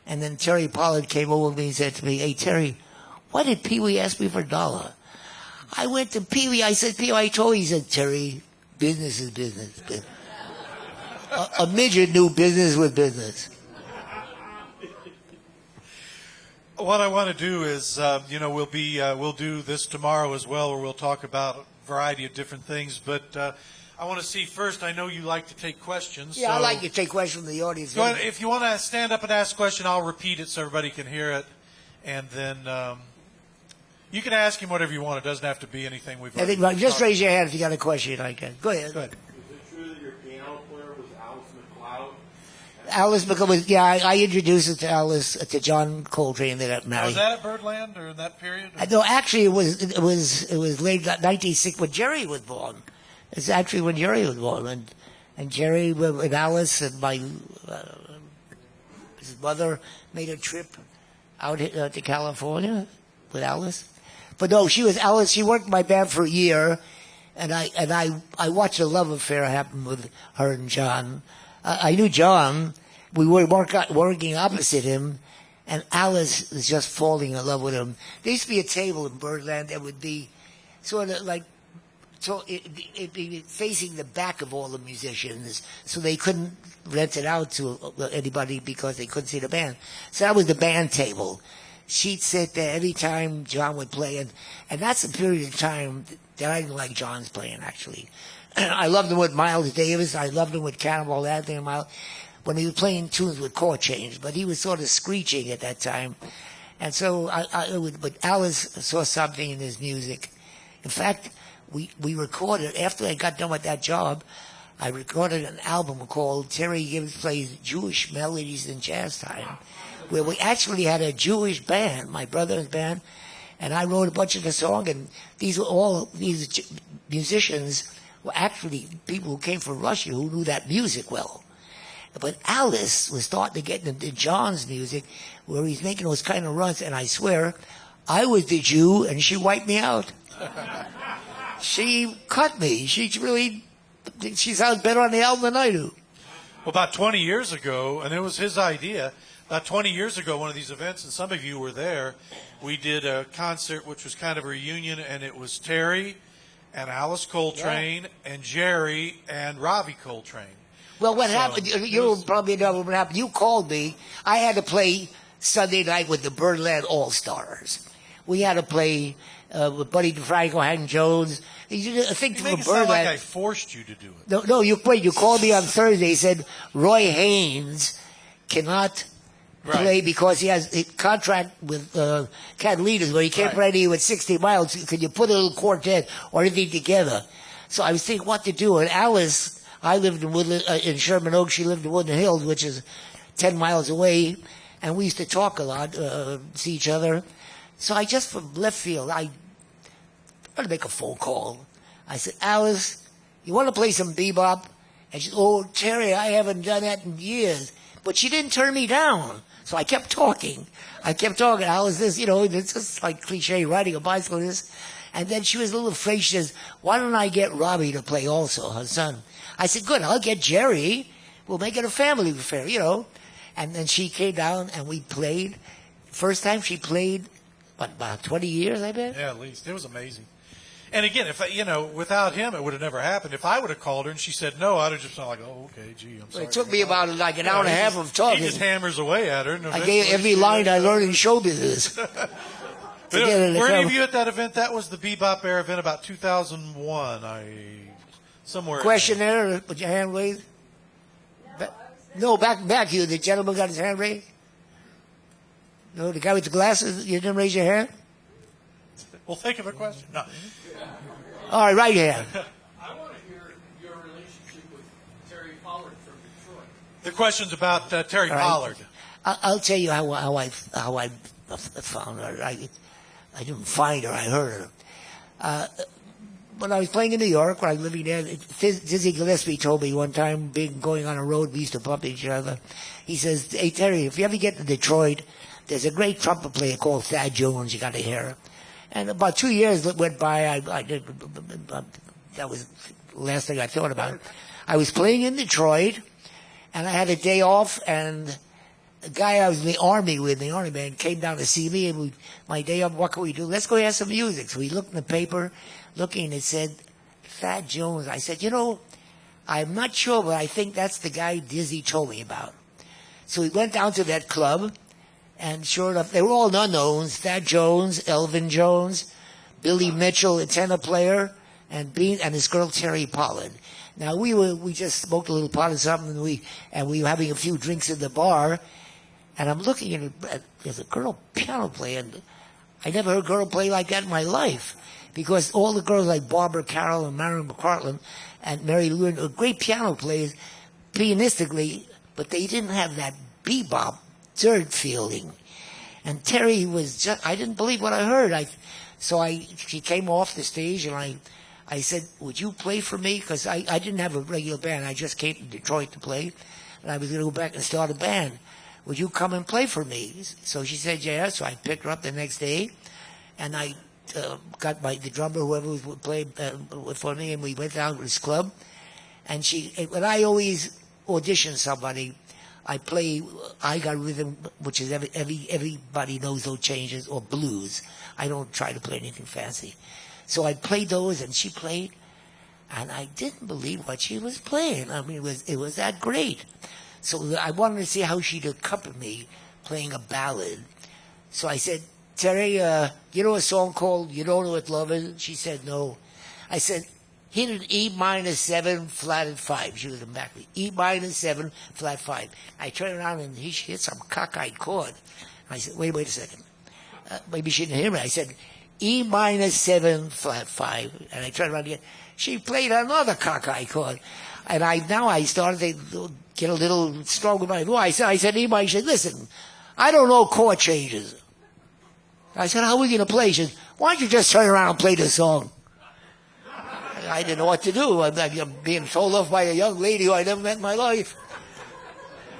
And then Terry Pollard came over to me and said to me, hey, Terry, why did Pee Wee ask me for $1? I went to Pee Wee. I said, Pee Wee, I told you. He said, Terry, business is business. A midget knew business was business. What I want to do is, we'll do this tomorrow as well, where we'll talk about a variety of different things. But I want to see first. I know you like to take questions. Yeah, so I like to take questions from the audience. If you want to stand up and ask a question, I'll repeat it so everybody can hear it, and then. You can ask him whatever you want. It doesn't have to be anything we've already just raise your hand if you got a question. I can. Go ahead. Go ahead. Is it true that your piano player was Alice McLeod? Alice McLeod. Yeah, I introduced it to Alice to John Coltrane. They got married. Was that at Birdland or in that period? No, actually, it was late 1960 when Jerry was born. It's actually when Jerry was born, and Jerry and Alice and his mother made a trip out to California with Alice. But no, Alice. She worked in my band for a year, and I watched a love affair happen with her and John. I knew John. We were working opposite him, and Alice was just falling in love with him. There used to be a table in Birdland that would be sort of like, so it'd be facing the back of all the musicians, so they couldn't rent it out to anybody because they couldn't see the band. So that was the band table. She'd sit there every time John would play, and that's a period of time that I didn't like John's playing, actually. I loved him with Miles Davis. I loved him with Cannonball Adderley and Miles, when he was playing tunes with chord change, but he was sort of screeching at that time. And so, but Alice saw something in his music. In fact, we recorded, after I got done with that job, I recorded an album called Terry Gibbs Plays Jewish Melodies in Jazz Time, where we actually had a Jewish band, my brother's band, and I wrote a bunch of the songs, and these musicians were actually people who came from Russia who knew that music well. But Alice was starting to get into John's music, where he's making those kind of runs, and I swear, I was the Jew, and she wiped me out. She cut me. She sounds better on the album than I do. Well, about 20 years ago, and it was his idea, About 20 years ago, one of these events, and some of you were there, we did a concert which was kind of a reunion, and it was Terry and Alice Coltrane and Jerry and Robbie Coltrane. Well, what happened, you probably know what happened. You called me. I had to play Sunday night with the Birdland All-Stars. We had to play with Buddy DeFranco, Hank Jones. I think You from make it sound Birdland. like I forced you to do it. No, you called me on Thursday. You said Roy Haynes cannot play because he has a contract with Catalina's where he can't play any with 60 miles. Could you put a little quartet or anything together? So I was thinking what to do. And Alice, I lived in Woodland, in Sherman Oaks. She lived in Woodland Hills, which is 10 miles away. And we used to talk a lot, see each other. So I just, from left field, I tried to make a phone call. I said, Alice, you want to play some bebop? And she said, oh, Terry, I haven't done that in years. But she didn't turn me down. So I kept talking. Alice, this, it's just like cliche, riding a bicycle, this. And then she was a little afraid. She says, why don't I get Robbie to play also, her son? I said, good, I'll get Jerry. We'll make it a family affair, And then she came down and we played. First time she played, about 20 years, I bet? Yeah, at least. It was amazing. And again, if without him, it would have never happened. If I would have called her and she said no, I'd have just been like, oh, okay, gee, I'm sorry. It took me about an hour and a half of talking. He just hammers away at her. And I gave every line I learned in show business. Were any of you at that event? That was the Bebop Air event about 2001. Somewhere. Question there? Put your hand raised. No, back here. The gentleman got his hand raised. No, the guy with the glasses. You didn't raise your hand. Well, think of a question. No. All right, right here. I want to hear your relationship with Terry Pollard from Detroit. The question's about Terry Pollard. I'll tell you how I found her. I didn't find her. I heard her. When I was playing in New York, when I was living there, Dizzy Gillespie told me one time, going on a road, we used to bump each other. He says, hey, Terry, if you ever get to Detroit, there's a great trumpet player called Thad Jones. You got to hear her. And about 2 years went by. That was the last thing I thought about. I was playing in Detroit, and I had a day off, and the guy I was in the Army with, the Army band, came down to see me, and my day off, what can we do? Let's go hear some music. So we looked in the paper, and it said, Thad Jones. I said, I'm not sure, but I think that's the guy Dizzy told me about. So we went down to that club, and sure enough, they were all unknowns. Thad Jones, Elvin Jones, Billy Mitchell, a tenor player, and his girl Terry Pollard. Now we just smoked a little pot or something, and we were having a few drinks in the bar, and I'm looking at there's a girl piano player, and I never heard a girl play like that in my life, because all the girls like Barbara Carroll and Marion McCartland and Mary Lou were great piano players, pianistically, but they didn't have that bebop third feeling. And Terry was just, I didn't believe what I heard. She came off the stage, and I said, would you play for me? Because I didn't have a regular band. I just came to Detroit to play, and I was going to go back and start a band. Would you come and play for me? So she said, yeah. So I picked her up the next day, and I got the drummer, whoever was playing for me, and we went down to this club. And when I always audition somebody, I got rhythm, which is everybody knows those changes, or blues. I don't try to play anything fancy. So I played those, and she played, and I didn't believe what she was playing. I mean, it was that great. So I wanted to see how she'd accompany me playing a ballad. So I said, Terry, you know a song called You Don't Know What Love Is? She said, no. I said, hit an E-7 flat 5. She was in back. E-7 flat 5. I turned around and she hit some cockeyed chord. I said, wait a second. Maybe she didn't hear me. I said, E-7 flat 5. And I turned around again. She played another cockeyed chord. And I started to get a little strong with my voice. I said, E-minor. She said, listen, I don't know chord changes. I said, how are we going to play? She said, why don't you just turn around and play the song? I didn't know what to do. I'm being told off by a young lady who I never met in my life.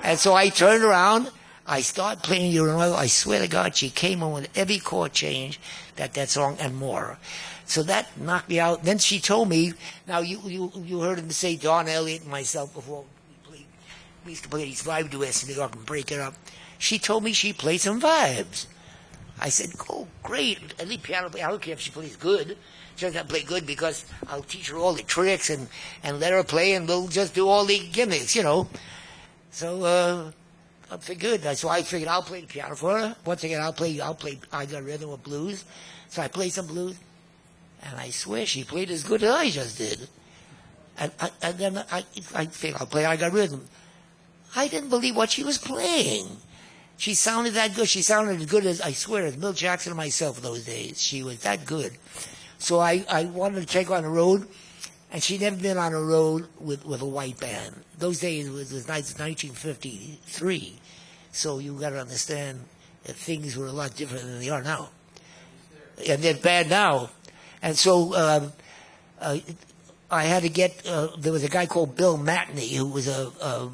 And so I turned around. I started playing You Know. I swear to God, she came on with every chord change that song and more. So that knocked me out. Then she told me, now you heard him say Don Elliott and myself before. We used to play these live duets in New York and break it up. She told me she played some vibes. I said, "Oh, great! At least piano player. I don't care if she plays good. She doesn't play good because I'll teach her all the tricks and let her play, and we'll just do all the gimmicks, you know." So I figured. So I figured I'll play the piano for her. Once again, I'll play. I got rhythm with blues. So I played some blues, and I swear she played as good as I just did. And then I figured I'll play I Got Rhythm. I didn't believe what she was playing. She sounded that good. She sounded as good as, I swear, as Milt Jackson and myself those days. She was that good. So I wanted to take her on the road, and she'd never been on a road with a white band. Those days it was 1953. So you got to understand that things were a lot different than they are now. And they're bad now. And so I had to get, there was a guy called Bill Matney who was a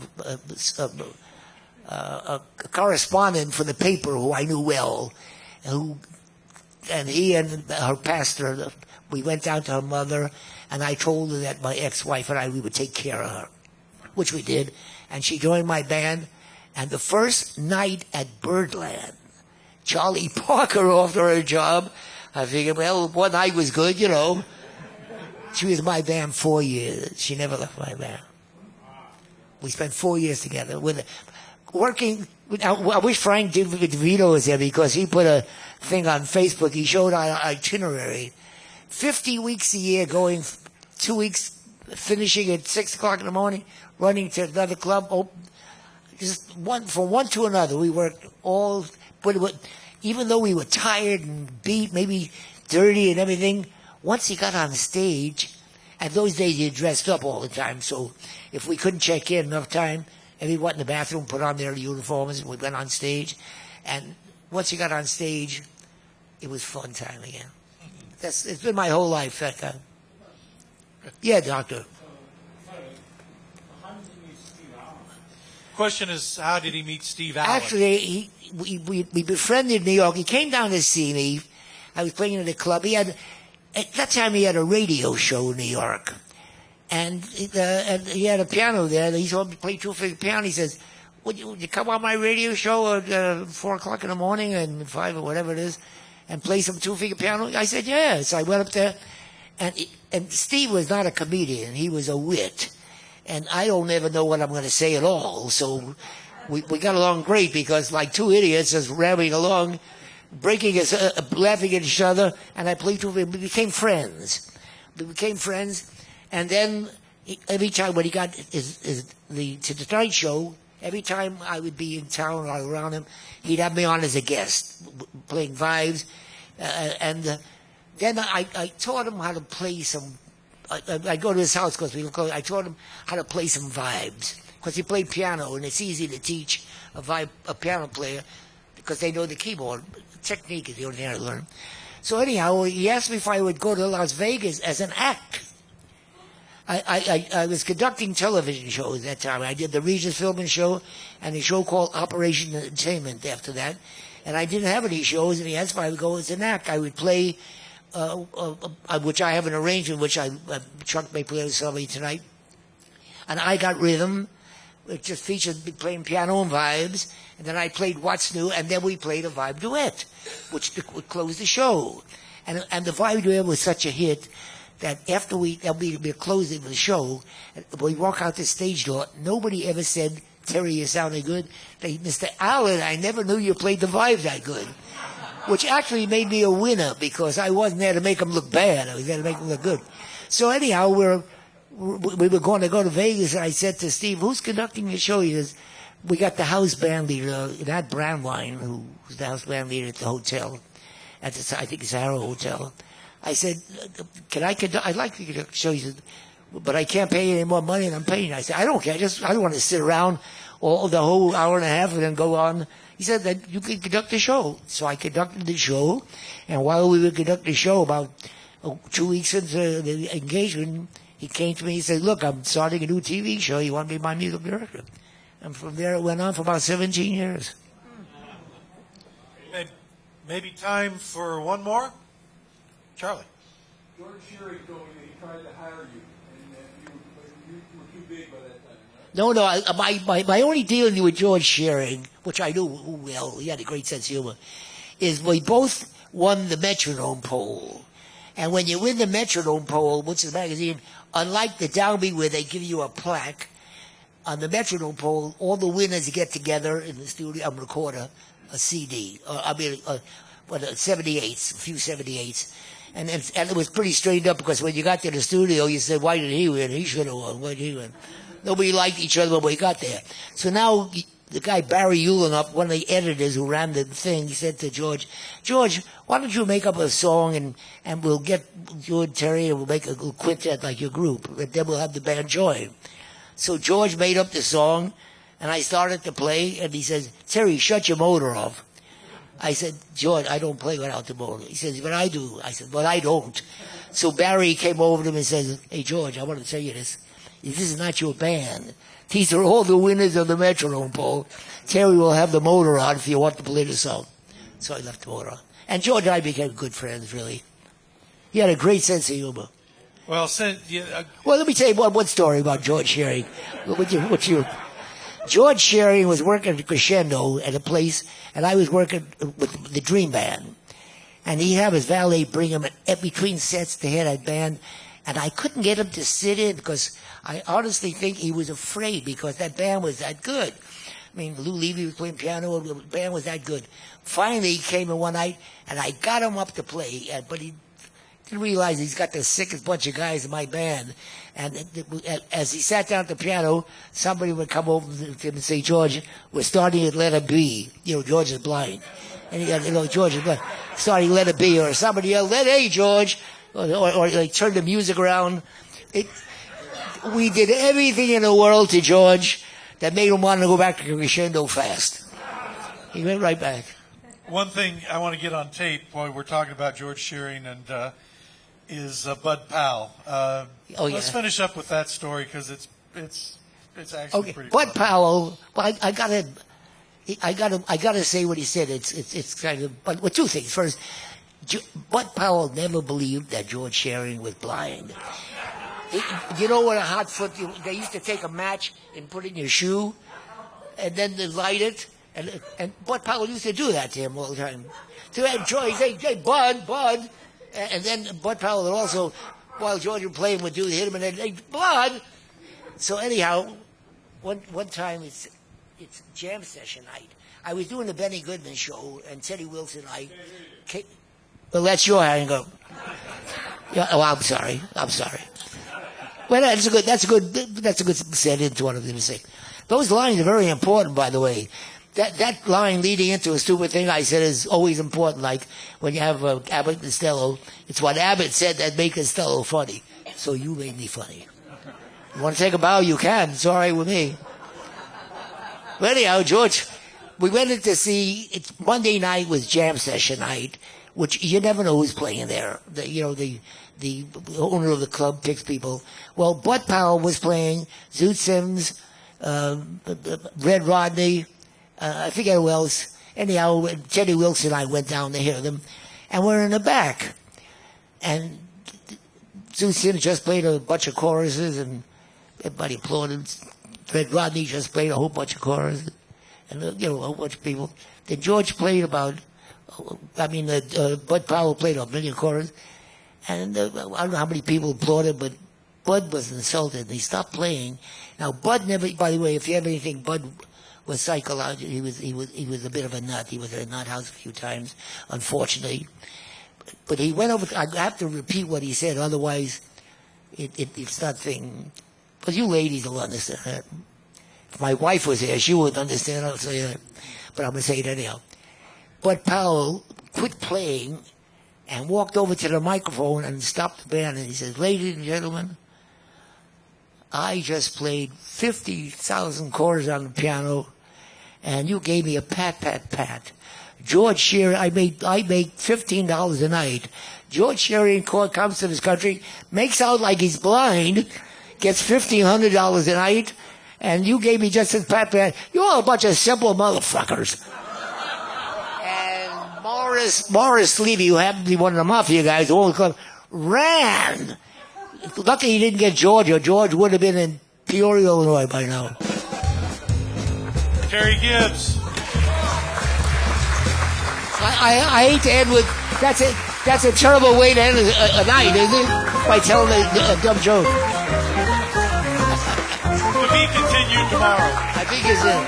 correspondent for the paper who I knew well, and he and her pastor, we went down to her mother, and I told her that my ex-wife and we would take care of her, which we did, and she joined my band, and the first night at Birdland, Charlie Parker offered her a job. I figured, well, one night was good, you know. She was in my band 4 years. She never left my band. We spent 4 years together working. I wish Frank DeVito was there because he put a thing on Facebook. He showed our itinerary. 50 weeks a year, going 2 weeks, finishing at 6 o'clock in the morning, running to another club. Just from one to another. We worked all, but even though we were tired and beat, maybe dirty and everything, once he got on stage, and those days you dressed up all the time, so if we couldn't check in enough time, everyone in the bathroom put on their uniforms and we went on stage. And once you got on stage, it was fun time again. It's been my whole life, that time. Yeah, Doctor. Question is, how did he meet Steve Allen? Actually, we befriended in New York. He came down to see me. I was playing at a club. At that time, he had a radio show in New York. And he had a piano there. He saw me play two-figure piano. He says, would you come on my radio show at 4 o'clock in the morning and 5 or whatever it is and play some two-figure piano? I said, yeah. So I went up there. And Steve was not a comedian. He was a wit. And I don't ever know what I'm going to say at all. So we got along great because like two idiots just rambling along, laughing at each other, and I played we became friends. And then every time when he got to the Tonight Show, every time I would be in town or around him, he'd have me on as a guest, playing vibes. And then I taught him how to play some. I go to his house because we were close. I taught him how to play some vibes because he played piano, and it's easy to teach a piano player because they know the keyboard. Technique is the only thing I learned. So anyhow, he asked me if I would go to Las Vegas as an act. I was conducting television shows at that time. I did the Regis Philbin show and a show called Operation Entertainment after that. And I didn't have any shows, and he asked if I would go as an act. I would play, which I have an arrangement, which Chuck may play with somebody tonight. And I Got Rhythm, which just featured me playing piano and vibes. And then I played What's New, and then we played a vibe duet, which would close the show. And the vibe duet was such a hit that after we closing the show, we walk out the stage door, nobody ever said, Terry, you sounded good. Mr. Allen, I never knew you played the vibe that good. Which actually made me a winner because I wasn't there to make them look bad. I was there to make them look good. So anyhow, we were going to go to Vegas, and I said to Steve, who's conducting the show? He says, we got the house band leader, Nat Brandwein, who was the house band leader at the hotel, I think it's Harrow Hotel. I said, can I conduct? I'd like to conduct the show. He said, but I can't pay you any more money than I'm paying. I said, I don't care. I don't want to sit around all the whole hour and a half and then go on. He said that you can conduct the show. So I conducted the show. And while we were conducting the show, about 2 weeks into the engagement, he came to me and said, look, I'm starting a new TV show. You want to be my musical director? And from there, it went on for about 17 years. Maybe time for one more? Charlie. George Shearing told me that he tried to hire you, and you were too big by that time, No, my only dealing with George Shearing, which I knew well, he had a great sense of humor, is we both won the metronome poll. And when you win the metronome poll, which is a magazine, unlike the Downbeat where they give you a plaque, on the metronome poll, all the winners get together in the studio and record a CD. 78s, a few 78s. And it was pretty straightened up because when you got to the studio, you said, why did he win? He should have won. Why did he win? Nobody liked each other when we got there. So now the guy Barry Uhlenup, one of the editors who ran the thing, he said to George, why don't you make up a song and we'll get you and Terry and we'll make a quintet like your group. And then we'll have the band join. So George made up the song and I started to play and he says, Terry, shut your motor off. I said, George, I don't play without the motor. He says, but I do. I said, but I don't. So Barry came over to him and says, hey, George, I want to tell you this. This is not your band. These are all the winners of the metronome poll. Terry will have the motor on if you want to play the song. So I left the motor on. And George and I became good friends, really. He had a great sense of humor. Well, well, let me tell you one story about George Shearing. George Shearing was working at Crescendo at a place, and I was working with the Dream Band. And he'd have his valet bring him between sets to hear that band. And I couldn't get him to sit in because I honestly think he was afraid because that band was that good. I mean, Lou Levy was playing piano, the band was that good. Finally, he came in one night, and I got him up to play, but he didn't realize he's got the sickest bunch of guys in my band. And as he sat down at the piano, somebody would come over to him and say, George, we're starting at letter B. George is blind. And George is blind. Starting letter B, or somebody yelled, let A, George. Or they turned the music around. We did everything in the world to George that made him want to go back to Crescendo fast. He went right back. One thing I want to get on tape while we're talking about George Shearing and is Bud Powell. Let's finish up with that story because it's actually pretty. Bud Powell. Well, I gotta say what he said. It's kind of. But two things. First, Bud Powell never believed that George Shearing was blind. You know what a hot foot, they used to take a match and put it in your shoe, and then they light it, and Bud Powell used to do that to him all the time. So George, hey, Bud, and then Bud Powell would also, while George was playing, would hit him, and then, hey, Bud! So anyhow, one time, it's jam session night. I was doing the Benny Goodman show, and Teddy Wilson and I came. Well, that's your hang up. Yeah, I'm sorry. Well, that's a good set into one of them to say. Those lines are very important, by the way. That line leading into a stupid thing I said is always important. Like when you have Abbott and Costello, it's what Abbott said that made Costello funny. So you made me funny. You want to take a bow? You can. It's all right with me. But anyhow, George, we went in to see. It's Monday night was jam session night, which you never know who's playing there. The owner of the club picks people. Well, Bud Powell was playing, Zoot Sims, Red Rodney, I forget who else. Anyhow, Teddy Wilson and I went down to hear them, and we're in the back. And Zoot Sims just played a bunch of choruses, and everybody applauded. Red Rodney just played a whole bunch of choruses, and a whole bunch of people. Then George played Bud Powell played a million choruses. And I don't know how many people applauded, but Bud was insulted. He stopped playing. Now, Bud never, by the way, if you have anything, Bud was psychological. He was a bit of a nut. He was in a nut house a few times, unfortunately. But he went over, I have to repeat what he said, otherwise it's not thing. But you ladies will understand that. If my wife was here, she wouldn't understand. I'll say that. But I'm going to say it anyhow. Bud Powell quit playing and walked over to the microphone and stopped the band, and he says, ladies and gentlemen, I just played 50,000 chords on the piano, and you gave me a pat. George Shearing, I make $15 a night. George Shearing comes to this country, makes out like he's blind, gets $1,500 a night, and you gave me just this pat. You're all a bunch of simple motherfuckers. Morris Levy, who happened to be one of the Mafia guys, who owned the club, ran. Lucky he didn't get George, or George would have been in Peoria, Illinois by now. Terry Gibbs. I hate to end with that's a terrible way to end a night, isn't it? By telling a dumb joke. To be continued tomorrow. I think it's it.